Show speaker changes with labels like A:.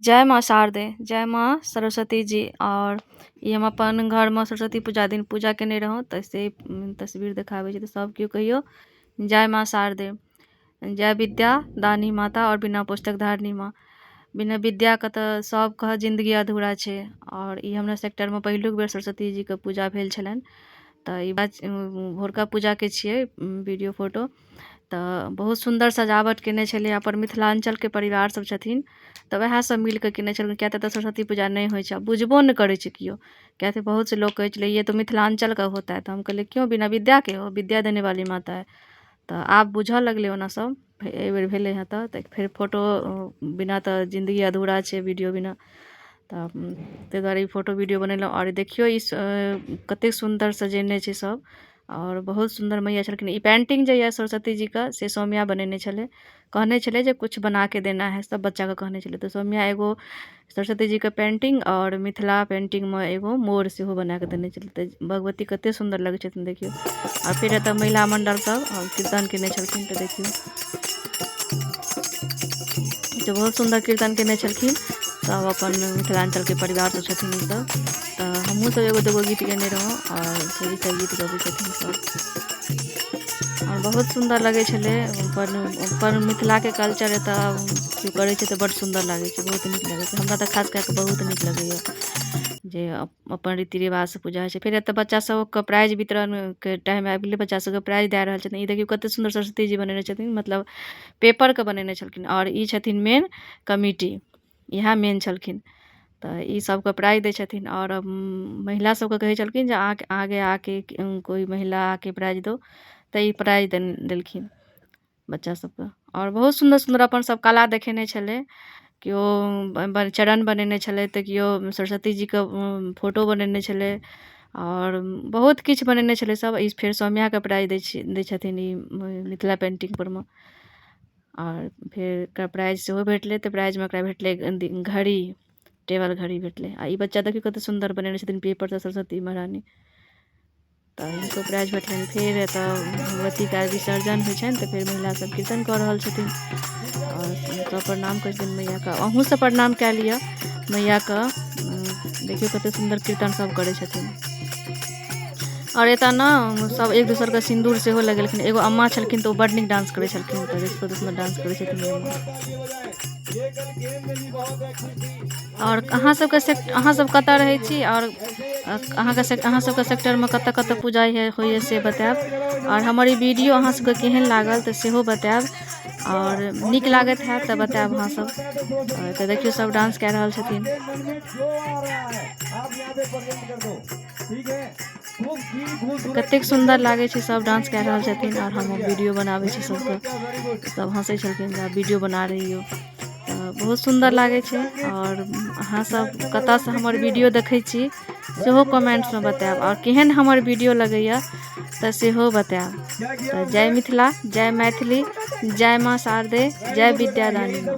A: जय माँ शारदे, जय माँ सरस्वती जी। और ई हम अपन घर में सरस्वती पूजा दिन पूजा केने रहौं, तऽ से तस्वीर देखाबै छै। तऽ सब केओ कहियो जय माँ शारदे। जय विद्या दानी माता और बिना पुस्तक धारिणी माँ। बिना विद्या के तऽ सबके जिंदगी अधूरा छै। और ई हमरा सेक्टर में पहिलुक बेर सरस्वती जी के पूजा भेल छलनि। तऽ ई बात भोरका पूजा के छियै वीडियो फोटो। तऽ बहुत सुंदर सजावट केने छलै। अपन मिथिलांचल के परिवार सब छथिन, तऽ वएह सब मिल के केने छलखिन। किया तऽ सरस्वती पूजा नहीं होइ छै, बुझबो नहि करै छै कियो। क्या थे बहुत से लोग कहे छले ये तो मिथिलांचल का होता है। तो हम कहले क्यों, बिना विद्या के हो, विद्या देने वाली माता है। तऽ आब बुझऽ लगलै ओना सब, एहि बेर भेलै हँ। तऽ फेर फोटो बिना तऽ जिंदगी अधूरा छै वीडियो बिना। तऽ ताहि दुआरे ई फोटो वीडियो बनेलहुँ। और देखियो ई कतेक सुंदर सजेने छै सब। और बहुत सुंदर मैया छलखिन। ई पेंटिंग जे यऽ सरस्वती जी का से सौम्या बनेने छलै। कहने छलै जे कुछ बना के देना है, सब बच्चा के कहने छलै। तऽ सौम्या एगो सरस्वती जी के पेंटिंग और मिथिला पेंटिंग में एगो मोर सेहो बना के देने छलै। तऽ भगवती कते सुंदर लगै छथिन देखियो। और फिर एतऽ महिला मंडल सब कीर्तन केने छलखिन। तऽ देखियो तऽ बहुत सुंदर कीर्तन केने छलखिन। सब अपन मिथिलांचल के परिवार सब छथिन ई सब। तऽ हमहूँ सब एगो दूगो गीत गेने रहौं। और फेर ई सब गीत गबै छथिन सब। और बहुत सुंदर लगै छलै। अपन मिथिला के कल्चर एतऽ केओ करै छै तऽ बड़ सुंदर लागै छै, बहुत नीक लगै छै। हमरा तऽ खास कए कऽ बहुत नीक लगैए जे अपन रीति रिवाज से पूजा होइ छै। फेर एतऽ बच्चा सबके प्राइज वितरण के टाइम आबि गेलै, बच्चा सबके प्राइज दए रहल छथिन। ई देखियो कते सुंदर सरस्वती जी बनेने छथिन, मतलब पेपर के बनेने छलखिन। और ई छथिन मेन कमिटी, इएह मेन छलखिन। तऽ ई सबके प्राइज दै छथिन। और महिला सबके कहै छलखिन जे आगे आके कोई महिला आके प्राइज दो, तऽ ई प्राइज देलखिन बच्चा सबके। और बहुत सुंदर सुंदर अपन सब कला देखेने छलै। केओ चरण बनेने छलै, तऽ केओ सरस्वती जी के फोटो बनेने छलै। और बहुत किछु बनेने छलै सब। ई फेर सौम्या के प्राइज दै छथिन ई मिथिला पेंटिंग पर में। और फेर एकरा प्राइज सेहो भेटलै। तऽ प्राइज में एकरा भेटलै घड़ी, टेबल घड़ी भेटलै। आ ई बच्चा देखियो कते सुंदर बनेने छथिन पेपर से सरस्वती महारानी। तऽ इनको प्राइज भेटलनि। फेर एतऽ भगवती के विसर्जन होइ छनि, तऽ फेर महिला सब कीर्तन कऽ रहल छथिन। और सब प्रणाम करै छथिन मैया के। अहूँ सब प्रणाम कए लिअ मैया के। देखियो कते सुंदर कीर्तन सब करै छथिन। और एतऽ न सब एक दोसर के सिंदूर सेहो लगेलखिन। एगो अम्मा छलखिन तऽ ओ बड नीक डांस करै छलखिन। तऽ देखियो कते सुंदर डांस करै छथिन ई अम्मा। और अहाँ सब कतऽ रहै छी, और अहाँ सबके सेक्टर में कतऽ कतऽ पूजा होइए से बतायब। और हमर ई वीडियो अहाँ सबके केहन लागल तऽ सेहो बतायब। और नीक लागत हैत तऽ बतायब अहाँ सब। तऽ देखियो सब डांस कए रहल छथिन। कतेक सुंदर लागै छै, सब डांस कए रहल छथिन। और हम वीडियो बनाबै छी सबके। सब हंसै छलखिन जे वीडियो बना रही हो। तऽ बहुत सुंदर लागै छै। और अहाँ सब कतऽ से हमर वीडियो देखै छी सेहो कमेंट्स में बतायब। और केहन हमर वीडियो लगैया तऽ सेहो बतायब। तऽ जय मिथिला, जय मैथिली, जय माँ शारदे, जय विद्या दानी माँ।